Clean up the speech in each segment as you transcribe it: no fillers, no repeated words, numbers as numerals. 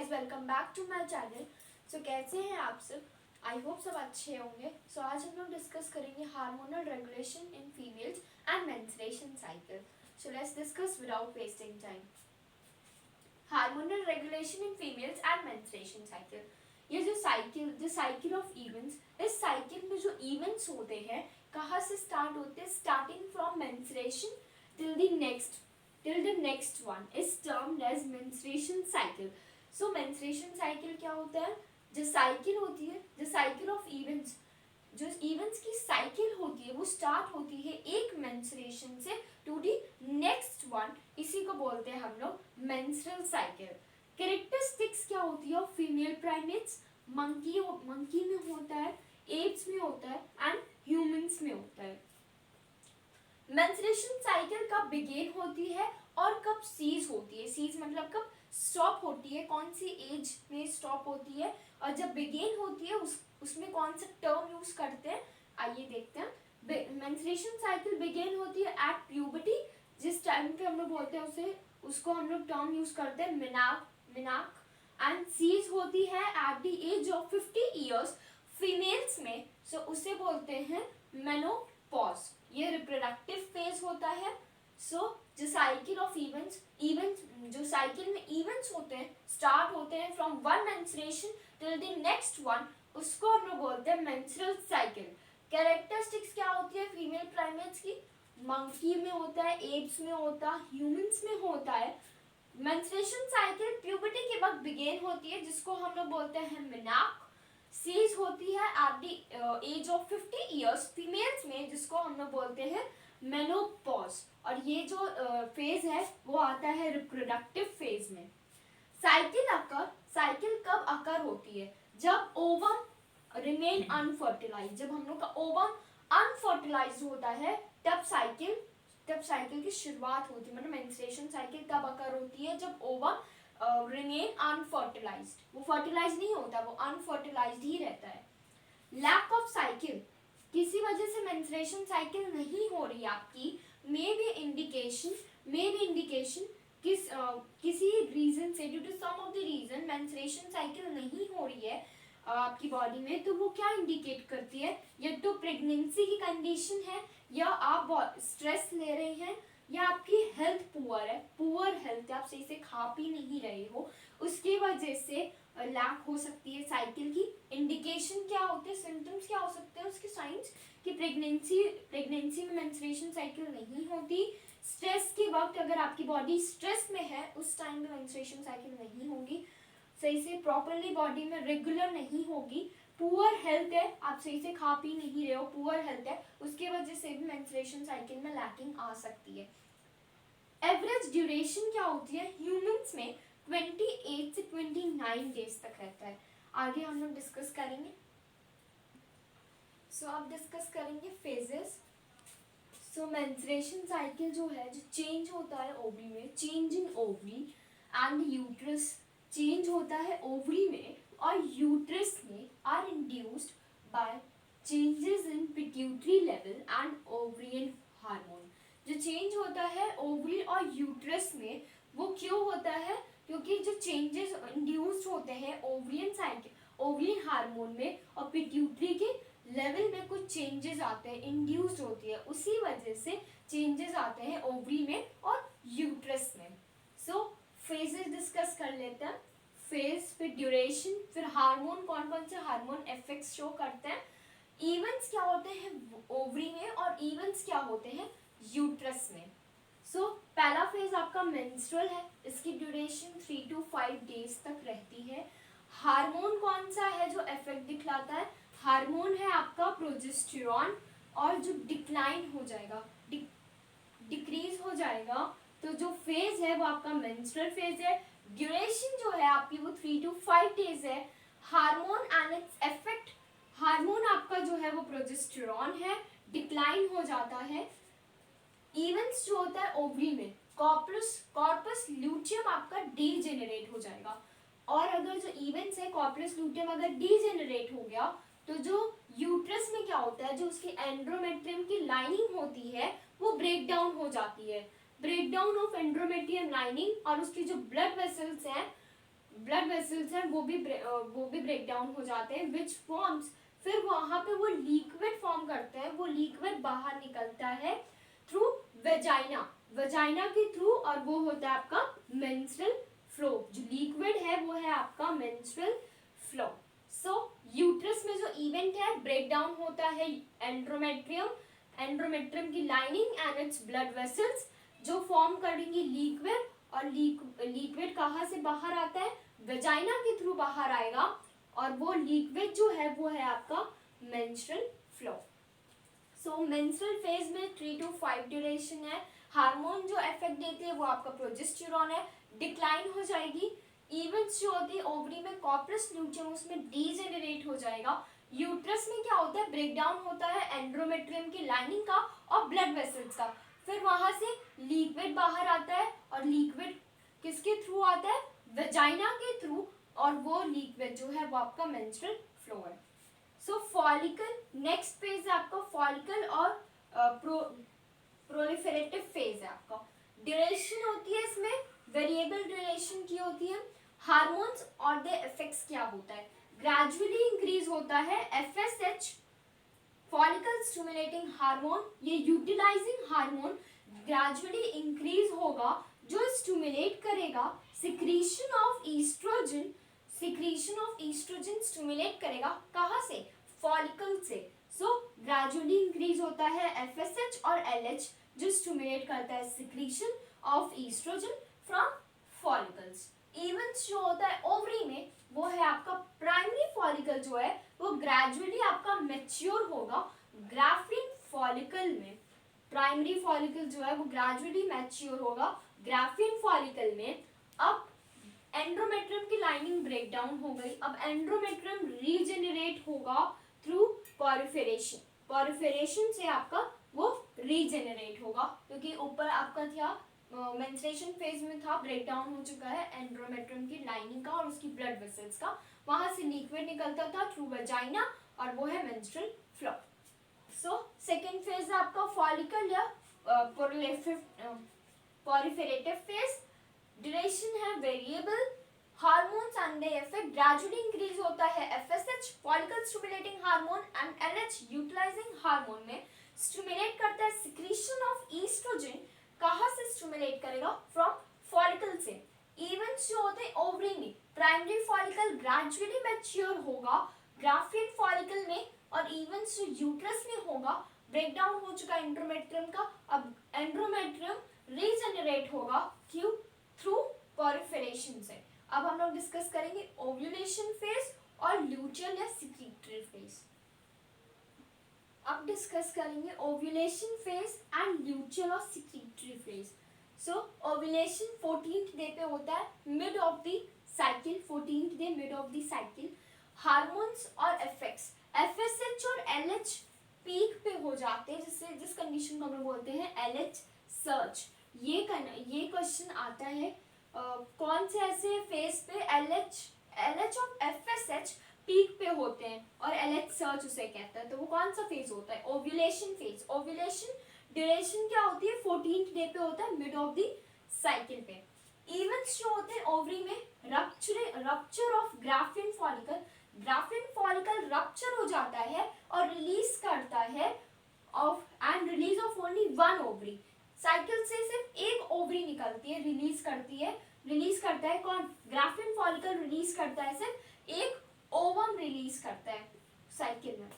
Guys, welcome back to my channel. So कैसे हैं आप सब? आई होप सब अच्छे होंगे। सो आज हम लोग डिस्कस करेंगे hormonal regulation in females and menstruation cycle. So let's discuss without wasting time. Hormonal regulation in females and menstruation cycle. ये जो साइकिल ऑफ इवेंट्स, इस साइकिल में जो इवेंट्स होते हैं कहाँ से स्टार्ट होते हैं? Starting from menstruation till the next one is termed as menstruation cycle. So menstruation cycle क्या होता है? जो साइकिल होती है, जो साइकिल ऑफ इवेंट्स, जो इवेंट्स की साइकिल होती है वो स्टार्ट होती है एक मेंस्ट्रुएशन से टू दी नेक्स्ट वन। इसी को बोलते हैं हम लोग मेंस्ट्रुअल साइकिल। कैरेक्टरिस्टिक्स क्या होती है ऑफ फीमेल प्राइमेट्स? मंकी में होता है, एप्स में होता है एंड ह्यूमंस में होता है। मेंस्ट्रुएशन साइकिल कब बिगेन होती है और कब सीज होती है? सीज मतलब कब स्टॉप होती है, कौन सी एज में स्टॉप होती है, और जब बिगेन होती है उसमें कौन सा टर्म यूज करते हैं, आइए देखते हैं। मेंस्ट्रुएशन साइकिल बिगेन होती है एट प्यूबर्टी, जिस टाइम पे हम लोग बोलते हैं उसको हम लोग टर्म यूज करते हैं मिनाक। एंड सीज होती है at the age of 50 years females में, सो उसे बोलते हैं मेनोपॉज। ये रिप्रोडक्टिव फेज होता है। सो जो साइकिल ऑफ इवेंट्स जो साइकिल में इवेंट्स होते हैं स्टार्ट होते हैं from one menstruation till the next one, उसको हम लोग बोलते हैं मेंस्ट्रुअल साइकिल। कैरेक्टरिस्टिक्स क्या होती है फीमेल प्राइमेट्स की? मंकी में होता है, एप्स में होता है, ह्यूमंस में होता है। मेंस्ट्रुएशन साइकिल प्यूबर्टी के वक्त बिगेन होती है, जिसको हम लोग बोलते हैं मिनाक। सीज होती है at the age of 50 years females में, जिसको हम लोग बोलते हैं मेनोपॉज। और ये जो फेज है वो आता है रिप्रोडक्टिव फेज में। साइकिल कब अकर होती है? जब ओवम रिमेन अनफर्टिलाइज, जब हम लोग का ओवम अनफर्टिलाइज होता है तब साइकिल की शुरुआत होती है। मतलब मेंस्ट्रुएशन साइकिल तब अकर होती है जब ओवम रिमेन अनफर्टिलाइज्ड, वो फर्टिलाइज नहीं होता, वो अनफर्टिलाइज्ड ही रहता है। लैक ऑफ साइकिल, किसी वजह से मेंस्ट्रुएशन साइकिल नहीं हो रही आपकी, मे बी इंडिकेशन किसी रीजन से, due to some of the reason menstruation cycle नहीं हो रही है आपकी बॉडी में, तो वो क्या इंडिकेट करती है? या तो प्रेगनेंसी की कंडीशन है, या आप स्ट्रेस ले रहे हैं, या आपकी हेल्थ पुअर हेल्थ, आप सही से खा पी नहीं रहे हो, उसकी वजह से लैक हो सकती है साइकिल की। इंडिकेशन क्या होते हैं, सिम्टम्स क्या हो सकते हैं उसके साइंस कि प्रेगनेंसी में मेंस्ट्रुएशन साइकिल नहीं होती। स्ट्रेस के वक्त अगर आपकी बॉडी स्ट्रेस में है उस टाइम में मेंस्ट्रुएशन साइकिल नहीं होगी। सही से प्रॉपरली बॉडी में रेगुलर नहीं होगी। पुअर हेल्थ है, आप सही से खा पी नहीं रहे हो, पुअर हेल्थ है, उसके वजह से भी मेंस्ट्रुएशन साइकिल में लैकिंग आ सकती है। एवरेज ड्यूरेशन क्या होती है ह्यूमंस में? 28 से 29 डेज तक रहता है। आगे हम लोग डिस्कस करेंगे। सो अब डिस्कस करेंगे फेजेस। सो मेंस्ट्रुएशन साइकिल जो है, जो चेंज होता है ओवरी में, change in ovary and uterus, change होता है ओवरी में और यूट्रस में, are induced by changes in pituitary level and ovarian hormone. जो चेंज होता है ओवरी और यूट्रस में वो क्यों होता है? क्योंकि जो चेंजेस इंड्यूस्ड होते हैं ओवरियन हार्मोन में और पिट्यूटरी के लेवल में कुछ चेंजेस आते हैं, इंड्यूस्ड होती है, उसी वजह से चेंजेस आते हैं ओवरी में और यूट्रस में। सो फेजेस डिस्कस कर लेते हैं। फेज, फिर ड्यूरेशन, फिर हार्मोन, कौन कौन से हार्मोन इफेक्ट्स शो करते हैं, इवेंट्स क्या होते हैं ओवरी में और इवेंट्स क्या होते हैं यूट्रस में। सो पहला फेज आपका मेंस्ट्रुअल है, इसकी ड्यूरेशन 3 to 5 डेज तक रहती है। हार्मोन कौन सा है जो इफेक्ट दिखलाता है? हार्मोन है आपका प्रोजेस्टेरॉन, और जो डिक्लाइन हो जाएगा, डिक्रीज हो जाएगा, तो जो फेज है वो आपका मेंस्ट्रुअल फेज है। ड्यूरेशन जो है आपकी वो 3 to 5 डेज है। Hormone and its effect, hormone आपका जो है वो प्रोजेस्टेरॉन है, डिक्लाइन हो जाता है। इवेंट्स जो होता है ओवरी में, कॉर्पस ल्यूटियम आपका डीजेनरेट हो जाएगा, और अगर जो इवेंट्स है कॉर्पस ल्यूटियम अगर डीजेनरेट हो गया तो जो यूट्रस में क्या होता है, जो उसकी एंड्रोमेट्रियम की लाइनिंग होती है वो ब्रेक डाउन हो जाती है। Breakdown of endometrium lining, और उसकी जो ब्लड वेसल्स हैं ब्लड वेसल्स हैं वो भी ब्रेक डाउन हो जाते हैं, विच फॉर्म्स, फिर वहां पे वो लिक्विड फॉर्म करते हैं, वो लिक्विड बाहर निकलता है थ्रू वेजाइना, वेजाइना के थ्रू, और वो होता है आपका मेंस्ट्रुअल फ्लो। जो लिक्विड है वो है आपका मेंस्ट्रुअल फ्लो। सो यूट्रस में जो इवेंट है, ब्रेक डाउन होता है एंड्रोमेट्रियम, एंड्रोमेट्रियम की lining and its blood vessels जो फॉर्म करेंगी लिक्विड, और लिक्विड कहाँ से बाहर आता है, वेजाइना के थ्रू बाहर आएगा, और वो लिक्विड जो है वो है आपका मेंस्ट्रुअल फ्लो। सो मेंस्ट्रुअल फेज में 3 to 5 ड्यूरेशन है। हार्मोन जो इफेक्ट देते हैं वो आपका प्रोजेस्टेरोन है, डिक्लाइन हो जाएगी। इवेंट्स जो होती है ओवरी में कॉर्पस ल्यूटियम उसमें डीजेनरेट हो जाएगा। यूट्रस में क्या होता है, ब्रेक डाउन होता है एंड्रोमेट्रियम की लाइनिंग का और ब्लड वेसल्स का, फिर वहां से लिक्विड बाहर आता है, और लिक्विड किसके थ्रू आता है, वेजाइना के थ्रू, और वो लिक्विड जो है वो आपका मेंस्ट्रुअल फ्लो है। सो फॉलिकल, नेक्स्ट फेज है आपका फॉलिकल और प्रोलिफेरेटिव फेज है आपका। ड्यूरेशन होती है इसमें वेरिएबल ड्यूरेशन की होती है। हार्मोन्स और दे इफेक्ट्स क्या होता है, ग्रेजुअली इंक्रीज होता है एफएसएच फॉलिकल स्टिमुलेटिंग हार्मोन, ये यूटिलाइजिंग हार्मोन ग्रेजुअली इंक्रीज होगा जो स्टिमुलेट करेगा secretion of oestrogen, secretion of oestrogen stimulate करेगा कहाँ से, फॉलिकल से। सो ग्रेजुअली इंक्रीज होता है एफएसएच और एलएच जो स्टिमुलेट करता है secretion of oestrogen from follicles. Events जो होता है ओवरी में वो है आपका प्राइमरी फॉलिकल जो है वो ग्रेजुअली आपका मैच्योर होगा। ग्राफिन फॉलिकल में प्राइमरी फॉलिकल जो है वो ग्रेजुअली मैच्योर होगा ग्राफिन फॉलिकल में। अब एंड्रोमेट्रियम की लाइनिंग ब्रेक डाउन हो गई, अब एंड्रोमेट्रियम रीजेनरेट होगा थ्रू पॉरिफेरेशन, पॉरिफेरेशन से आपका वो रीजेनरेट होगा, क्योंकि ऊपर आपका था मेंस्ट्रुएशन फेज में था, ब्रेक डाउन हो चुका है एंड्रोमेट्रियम की लाइनिंग का और उसकी ब्लड वेसल्स का, वहां से लिक्विड निकलता था थ्रू वेजाइना, और वो है menstrual flow. So second phase है आपका फॉलिकल या पॉरिफेरेटिव फेज। ड्यूरेशन है variable, hormones and the effect gradually increase होता है FSH follicle stimulating hormone and LH utilising hormone में स्टिमुलेट करता है सिक्रीशन ऑफ ईस्ट्रोजन, कहाँ से स्टिमुलेट करेगा, फ्रॉम फॉलिकल से। इवेंट्स जो होते हैं ओवरी में प्राइमरी फॉलिकल ग्रेजुअली मैच्योर होगा ग्राफिन फॉलिकल में, और इवेंट्स जो यूट्रस में होगा ब्रेक डाउन हो चुका एंड्रोमेट्रियम का, अब एंड्रोमेट्रियम रीजेनरेट होगा क्यों, थ्रू पॉरिफेरेशन से। अब हम लोग डिस्कस करेंगे ओव्यूलेशन फेज और ल्यूटियल या सिक्रीटरी फेज। अब डिस्कस करेंगे ओव्यूलेशन फेज एंड ल्यूटियल और सिक्रीटरी फेज। सो ओव्यूलेशन 14th डे पे होता है, mid of the cycle, 14th day mid of the cycle. Hormones और इफेक्ट्स, एफएसएच और एलएच पीक पे हो जाते हैं, जिससे जिस कंडीशन को हम बोलते हैं एलएच सर्च। ये क्वेश्चन आता है कौन से ऐसे फेज पे एलएच और एफएसएच पीक पे होते हैं और एलएच सर्च उसे कहता है, तो वो कौन सा फेज होता है, ओव्यूलेशन फेज। ओव्यूलेशन ड्यूरेशन क्या होती है, 14th डे पे होता है, मिड ऑफ द साइकिल पे। इवेंट्स जो होते हैं ओवरी में rupture of graphene follicle, graphene follicle rupture हो जाता है और रिलीज करता है of and release of only one ovary. Cycle से सिर्फ एक ओवरी निकलती है, रिलीज करता है कौन, ग्राफिन फॉलिकल रिलीज करता है सिर्फ एक ओवम रिलीज करता है साइकिल में।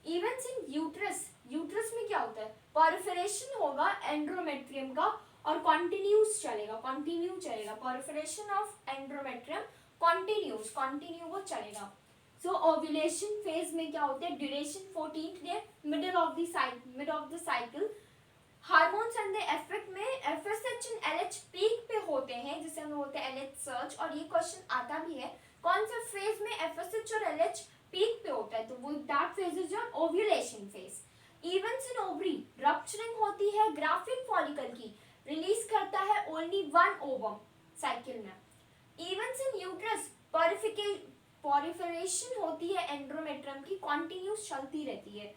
इवेंट्स इन यूट्रस में क्या होता है, पॉरिफेरेशन होगा एंड्रोमेट्रियम का और कंटिन्यू चलेगा, पॉरिफेरेशन ऑफ एंड्रोमेट्रियम कंटिन्यू वो चलेगा। सो ओव्यूलेशन फेज में क्या होता है, duration 14th day, mid of the cycle. Hormones and the effect में एफएसएच एंड एलएच पीक पे होते हैं, जिसे हम बोलते हैं एलएच सर्च, और ये क्वेश्चन आता भी है कौन से फेज में एफएसएच और एलएच पीक पे होता है, तो वो that phase is your ovulation phase. Events in ovary, rupturing होती है ग्राफिन फॉलिकल की, रिलीज करता है ओनली वन ओवम साइकिल में। इवेंट्स इन यूट्रस, पॉरिफेरेशन होती है एंड्रोमेट्रियम की, कंटिन्यूस चलती रहती है।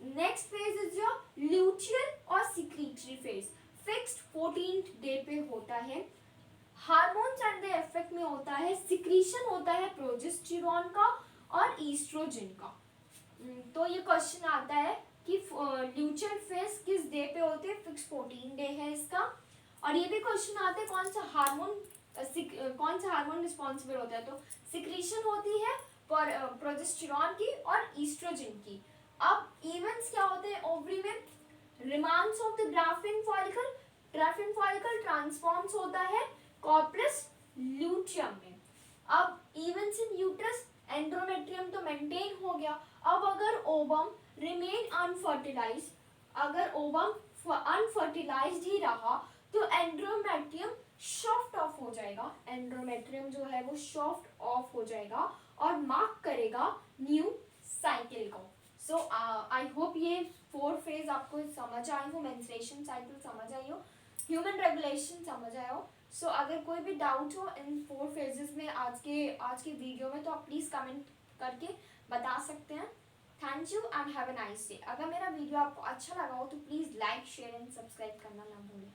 Next phase is your luteal और secretory phase, fixed 14th day पे होता है। हार्मोन्स एंड द इफेक्ट में होता है सिक्रीशन होता है प्रोजेस्टेरॉन का और ईस्ट्रोजन का। तो ये क्वेश्चन आता है कि ल्यूटियल फेज किस डे पे होते हैं, फिक्स 14 डे है इसका। और ये भी क्वेश्चन आता है कौन सा हार्मोन रिस्पॉन्सिबल होता है, तो सिक्रीशन होती है प्रोजेस्टेरॉन की और ईस्ट्रोजन की। अब इवेंट्स क्या होते हैं ओवरी में, remains of the Graafian follicle transforms होता है कॉर्पस ल्यूटियम में। अब इवेंट्स इन यूट्रस, एंड्रोमेट्रियम तो मेंटेन हो गया। अब अगर ओवम रिमेन अनफर्टिलाइज, अगर ओवम अनफर्टिलाइज्ड ही रहा तो एंड्रोमेट्रियम सॉफ्ट ऑफ हो जाएगा, एंड्रोमेट्रियम जो है वो सॉफ्ट ऑफ हो जाएगा और मार्क करेगा न्यू साइकिल को। सो आई होप ये 4 फेज आपको समझ आई हो, मेंस्ट्रुएशन साइकिल समझ आई हो, ह्यूमन रेगुलेशन समझ आया हो। सो अगर कोई भी डाउट हो इन 4 फेजेस में आज के वीडियो में, तो आप प्लीज़ कमेंट करके बता सकते हैं। Thank you and have a nice day. अगर मेरा वीडियो आपको अच्छा लगा हो तो please like share and subscribe करना ना भूलें।